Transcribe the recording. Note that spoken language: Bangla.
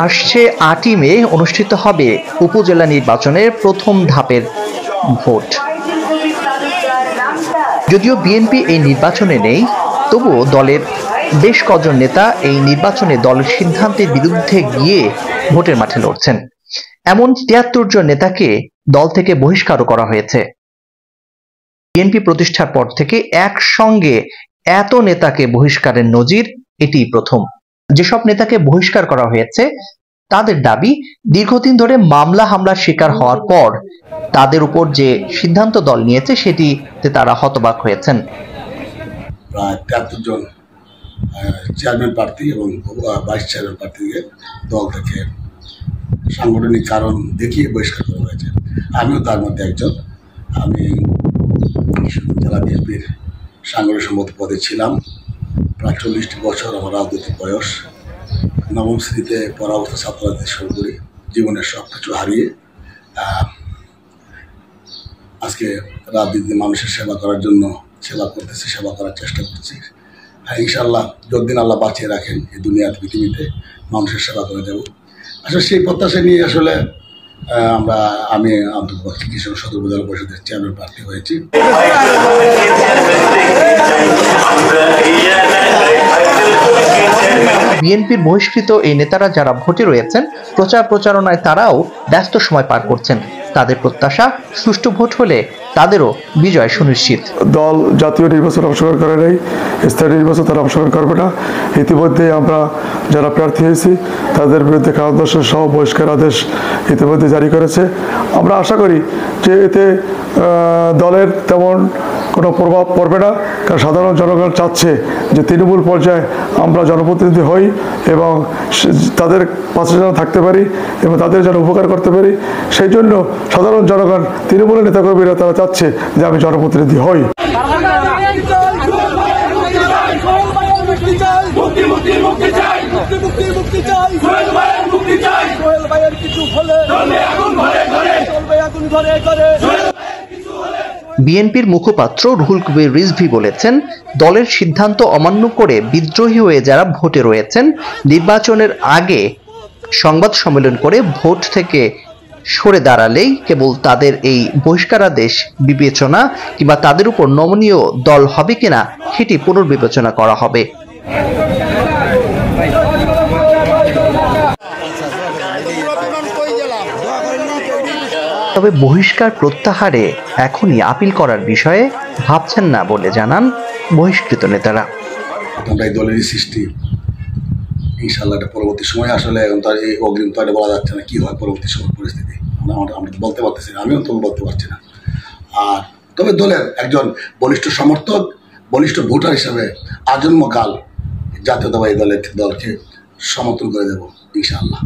আসছে ৮ই মে অনুষ্ঠিত হবে উপজেলা নির্বাচনের প্রথম ধাপের ভোট। যদিও বিএনপি এই নির্বাচনে নেই, তবুও দলের বেশ কজন নেতা এই নির্বাচনে দলের সিদ্ধান্তের বিরুদ্ধে গিয়ে ভোটের মাঠে লড়ছেন। এমন ৭৩ জন নেতাকে দল থেকে বহিষ্কারও করা হয়েছে। বিএনপি প্রতিষ্ঠার পর থেকে একসঙ্গে এত নেতাকে বহিষ্কারের নজির এটি প্রথম। যেসব নেতাকে বহিষ্কার করা হয়েছে তাদের দাবি, দীর্ঘদিন ধরে মামলা হামলার শিকার হওয়ার পর তাদের উপর যে সিদ্ধান্ত দল নিয়েছে সেটিতে তারা হতবাক হয়েছেন। প্রায় ৭৩ জন চেয়ারম্যান প্রার্থী এবং ভাইস চেয়ারম্যান প্রার্থীকে দল থেকে সাংগঠনিক কারণ দেখিয়ে বহিষ্কার করা হয়েছে। আমিও তার মধ্যে একজন। আমি জেলা বিএনপির সাংগঠনিক সম্পাদক পদে ছিলাম। প্রায় ৪০টি বছর আমার রাজনৈতিক বয়স। নবম শ্রেণীতে পড়া অবস্থা ছাত্ররাজনীতি শুরু করি, জীবনের সব কিছু হারিয়ে আজকে রাজনীতি মানুষের সেবা করার জন্য সেবা করতেছি, সেবা করার চেষ্টা করছি। হ্যাঁ, ইনশাআল্লাহ যতদিন আল্লাহ বাঁচিয়ে রাখেন এই দুনিয়ার পৃথিবীতে মানুষের সেবা করে দেব। আসলে সেই প্রত্যাশা নিয়ে আসলে আমি আন্তর্জাতিক কৃষক সদর উপজেলা পরিষদের চেয়ারম্যান প্রার্থী হয়েছি। বিএনপির বহিষ্কৃত এই নেতারা যারা ভোটে রয়েছেন, প্রচার প্রচারণায় তারাও ব্যস্ত সময় পার করছেন। তাদের প্রত্যাশা, সুষ্ঠু ভোট হলে তাদেরও বিজয় সুনিশ্চিত। দল জাতীয় নির্বাচনে অংশগ্রহণ করে নাই, স্থানীয় নির্বাচন তারা অংশগ্রহণ করবে না। ইতিমধ্যে আমরা যারা প্রার্থী হয়েছি তাদের বিরুদ্ধে কারণ দর্শন সহ বহিষ্কার আদেশ ইতিমধ্যে জারি করেছে। আমরা আশা করি যে এতে দলের তেমন কোনো প্রভাব পড়বে না, কারণ সাধারণ জনগণ চাচ্ছে যে তৃণমূল পর্যায়ে আমরা জনপ্রতিনিধি হই এবং তাদের পাশে যেন থাকতে পারি এবং তাদের যেন উপকার করতে পারি। সেই জন্য সাধারণ জনগণ, তৃণমূলের নেতাকর্মীরা তারা চাচ্ছে যে আমি জনপ্রতিনিধি হই। বিএনপির মুখপাত্র রুহুল কবির রিজভী বলেছেন, দলের সিদ্ধান্ত অমান্য করে বিদ্রোহী হয়ে যারা ভোটে রয়েছেন, নির্বাচনের আগে সংবাদ সম্মেলন করে ভোট থেকে সরে দাঁড়ালেই কেবল তাদের এই বহিষ্কারাদেশ বিবেচনা কিংবা তাদের উপর নমনীয় দল হবে কিনা সেটি পুনর্বিবেচনা করা হবে। তবে বহিষ্কার প্রত্যাহারে এখনই আপিল করার বিষয়ে ভাবছেন না বলে জানান বহিষ্কৃত নেতারা। আমরা এই দলেরই সৃষ্টি, ইনশাআল্লাহ পরবর্তী সময় আসলে তার এই অগ্রিম তো বলা যাচ্ছে না কি হয় পরবর্তী সময় পরিস্থিতি, আমরা বলতে পারতেছি না, আমিও তো বলতে পারছি না। আর তবে দলের একজন বলিষ্ঠ সমর্থক, বলিষ্ঠ ভোটার হিসাবে আজন্মকাল জাতীয়তাবাদী দলকে সমর্থন করে দেব ইনশাআল্লাহ।